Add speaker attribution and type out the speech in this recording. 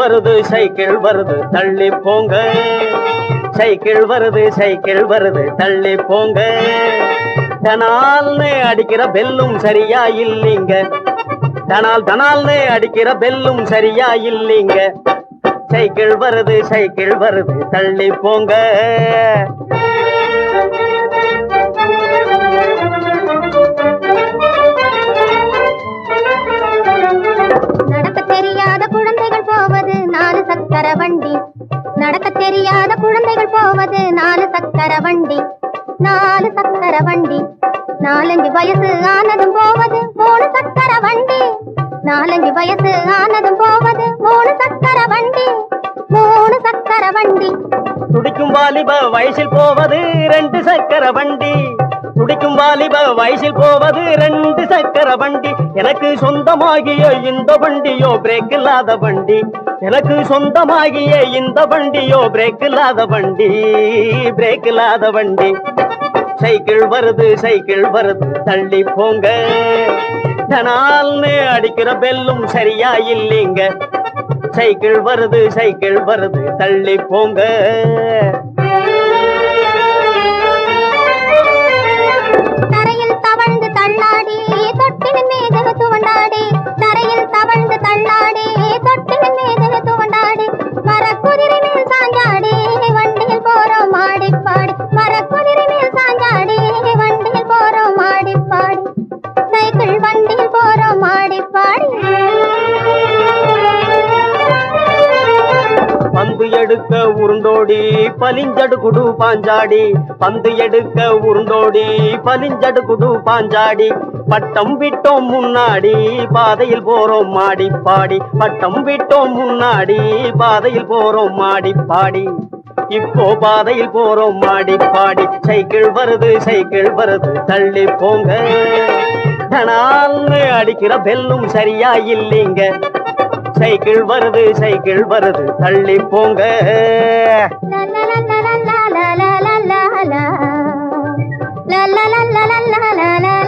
Speaker 1: வருது சைக்கிள் வருது தள்ளி போங்க, சைக்கிள் வருது தள்ளி போங்க. தனால்னு அடிக்கிற பெல்லும் சரியா இல்லைங்க, தனால்னு அடிக்கிற பெல்லும் சரியா இல்லைங்க. சைக்கிள் வருது தள்ளி போங்க.
Speaker 2: நடக்க தெரியாத குழந்தைகள் போவது 4 சக்கர வண்டி, நடக்க தெரியாத குழந்தைகள் போவது 4 சக்கர வண்டி, 4 சக்கர வண்டி. 4-5 வயசு ஆனதும் போவது 3 சக்கர வண்டி, 4-5 வயசு ஆனதும் போவது 3 சக்கர வண்டி, 3 சக்கர வண்டி.
Speaker 1: துடிக்கும் வாலிப வயசில் போவது 2 சக்கர வண்டி, துடிக்கும் வாலிப வயசில் போவது 2 சக்கர வண்டி. எனக்கு சொந்தமாகிய இந்த வண்டியோ பிரேக் இல்லாத வண்டி, எனக்கு சொந்தமாகிய இந்த வண்டியோ பிரேக் இல்லாத வண்டி, பிரேக் இல்லாத வண்டி. சைக்கிள் வருது தள்ளி போங்க. தனால்னு அடிக்கிற பெல்லும் சரியா இல்லைங்க. சைக்கிள் வருது தள்ளி போங்க.
Speaker 2: தரையில் தவழ்ந்து தள்ளாடி தொட்டின் மீது துவண்டாடி, தரையில் தவழ்ந்து தள்ளாடி தொட்டின் மீது துவண்டாடி. மரக்குதிரை மேல் சாஞ்சாடி வண்டியில் போறோம் மாடி பாடி, மரக்குதிரை மேல் சாஞ்சாடி வண்டியில் போறோம் மாடி பாடி, சைக்கிள் வண்டியில் போறோம் மாடி பாடி.
Speaker 1: பந்து எடுக்க உருண்டோடி பலிஞ்சடு குடு பாஞ்சாடி, பந்து எடுக்க உருண்டோடி பலிஞ்சடு குடு பாஞ்சாடி. பட்டம் விட்டோம் முன்னாடி பாதையில் போறோம் மாடி பாடி, பட்டம் விட்டோம் முன்னாடி பாதையில் போறோம் மாடி பாடி. இப்போ பாதையில் போறோம் மாடி பாடி. சைக்கிள் வருது தள்ளி போங்க. தனால்னு அடிக்கிற பெல்லும் சரியா இல்லைங்க. சைக்கிள் வருது தள்ளி போங்க.
Speaker 2: la la la la la la la la la la la la la la la la